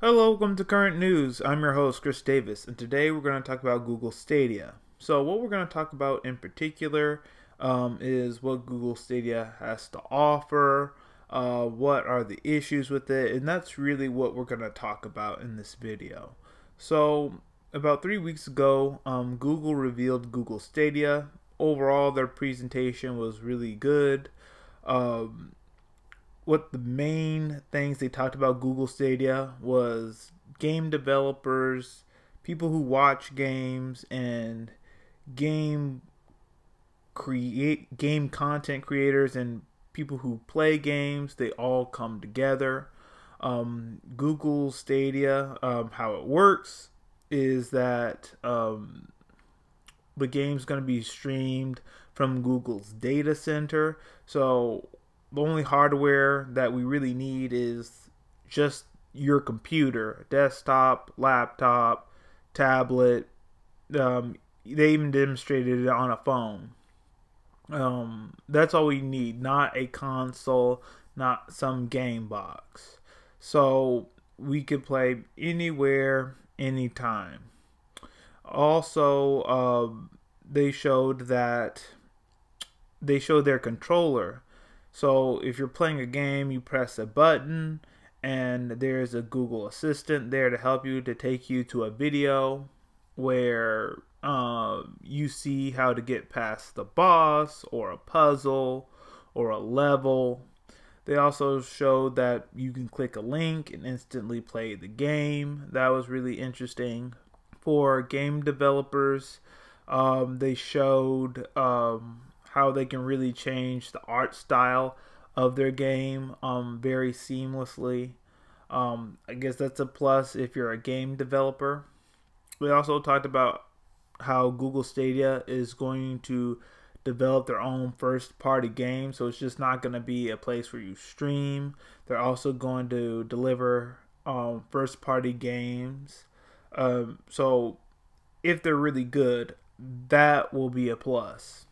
Hello, welcome to Current News. I'm your host, Chris Davis, and today we're going to talk about Google Stadia. So, what we're going to talk about in particular is what Google Stadia has to offer, what are the issues with it, and that's really what we're going to talk about in this video. So, about 3 weeks ago, Google revealed Google Stadia. Overall, their presentation was really good. Um, what the main things they talked about Google Stadia was game developers, people who watch games, and game game content creators and people who play games. They all come together. Google Stadia, how it works is that the game's going to be streamed from Google's data center. So the only hardware that we really need is just your computer, desktop, laptop, tablet. They even demonstrated it on a phone. That's all we need, not a console, not some game box. So we could play anywhere, anytime. Also, they showed their controller. So if you're playing a game, you press a button, and there's a Google Assistant there to help you, to take you to a video where you see how to get past the boss or a puzzle or a level. They also showed that you can click a link and instantly play the game. That was really interesting. For game developers, they showed how they can really change the art style of their game very seamlessly. I guess that's a plus if you're a game developer. We also talked about how Google Stadia is going to develop their own first party game, so it's just not going to be a place where you stream. They're also going to deliver first party games. So if they're really good, that will be a plus.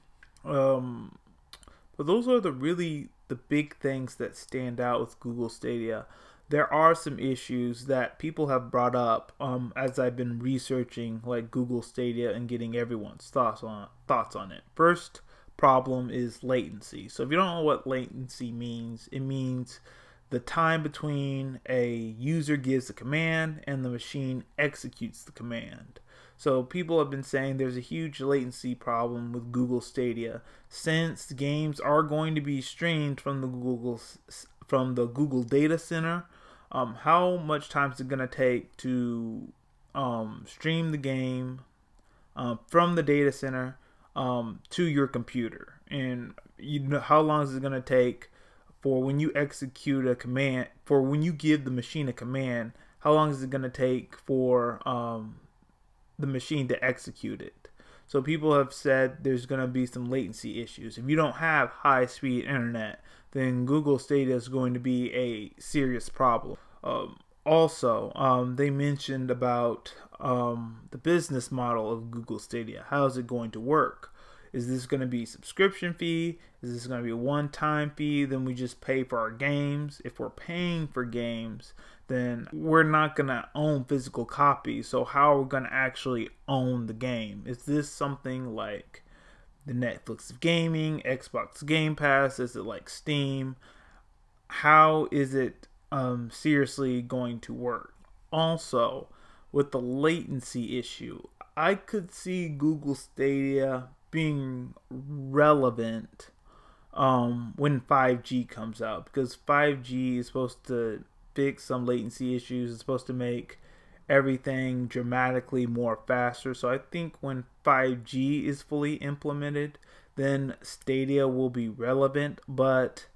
But those are the big things that stand out with Google Stadia. There are some issues that people have brought up as I've been researching like Google Stadia and getting everyone's thoughts on it. First problem is latency. So if you don't know what latency means, it means the time between a user gives a command and the machine executes the command. So people have been saying there's a huge latency problem with Google Stadia since games are going to be streamed from the Google data center. How much time is it going to take to stream the game from the data center to your computer? And you know, how long is it going to take for when you execute a command, for when you give the machine a command, how long is it going to take for the machine to execute it? So people have said there's going to be some latency issues. If you don't have high-speed internet, then Google Stadia is going to be a serious problem. Also, they mentioned about the business model of Google Stadia. How is it going to work? Is this going to be a subscription fee? Is this going to be a one-time fee? Then we just pay for our games. If we're paying for games, then we're not going to own physical copies. So how are we going to actually own the game? Is this something like the Netflix of gaming, Xbox Game Pass? Is it like Steam? How is it seriously going to work? Also, with the latency issue, I could see Google Stadia being relevant when 5G comes out, because 5G is supposed to fix some latency issues. It's supposed to make everything dramatically more faster. So I think when 5G is fully implemented, then Stadia will be relevant. But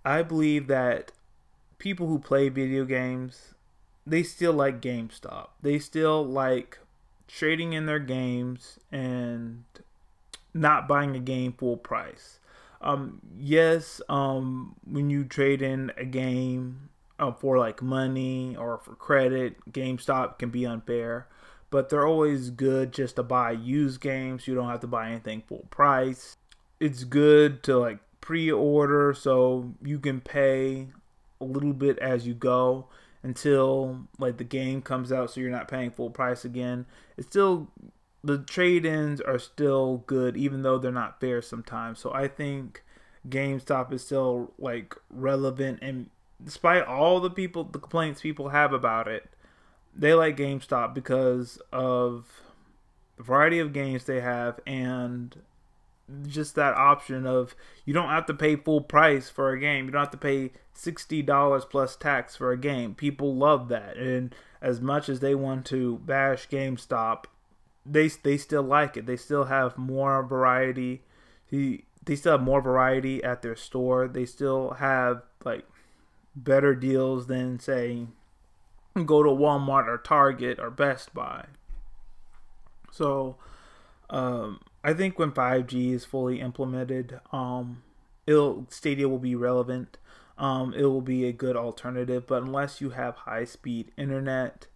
I believe that people who play video games, they still like GameStop. They still like trading in their games and not buying a game full price. Yes, when you trade in a game for like money or for credit, GameStop can be unfair, but they're always good just to buy used games. You don't have to buy anything full price. It's good to like pre-order so you can pay a little bit as you go, until like the game comes out, so you're not paying full price again. It's still, the trade-ins are still good, even though they're not fair sometimes. So I think GameStop is still like relevant, and despite all the complaints people have about it, they like GameStop because of the variety of games they have, and just that option of you don't have to pay full price for a game. You don't have to pay $60 plus tax for a game. People love that, and as much as they want to bash GameStop, they still like it. They still have more variety. They still have more variety at their store. They still have like better deals than, say, go to Walmart or Target or Best Buy. So I think when 5G is fully implemented, Stadia will be relevant. It will be a good alternative, but unless you have high-speed internet,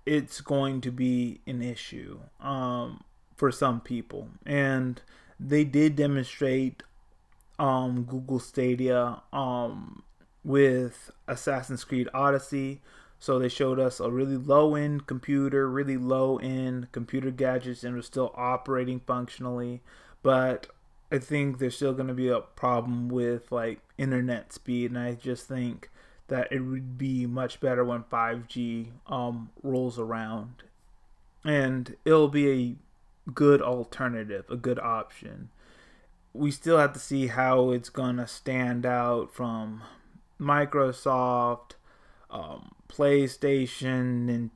it's going to be an issue for some people. And they did demonstrate Google Stadia with Assassin's Creed Odyssey. So they showed us a really low-end computer, really low-end computer gadgets, and it was still operating functionally. But I think there's still going to be a problem with like internet speed, and I just think that it would be much better when 5G rolls around, and it'll be a good alternative, a good option. We still have to see how it's gonna stand out from Microsoft, PlayStation,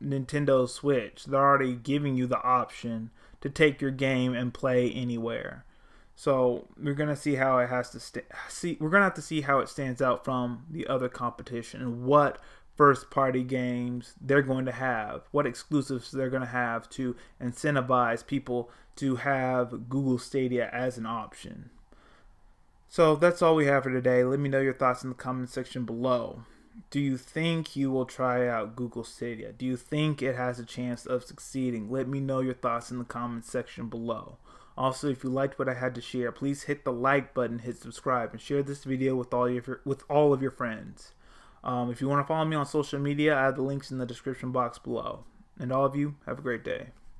Nintendo Switch. They're already giving you the option to take your game and play anywhere. So we're gonna see how it has to we're gonna have to see how it stands out from the other competition, and what first-party games they're going to have, what exclusives they're going to have to incentivize people to have Google Stadia as an option. So that's all we have for today. Let me know your thoughts in the comment section below. Do you think you will try out Google Stadia? Do you think it has a chance of succeeding? Let me know your thoughts in the comment section below. Also, if you liked what I had to share, please hit the like button, hit subscribe, and share this video with all of your friends. If you want to follow me on social media, I have the links in the description box below. And all of you, have a great day.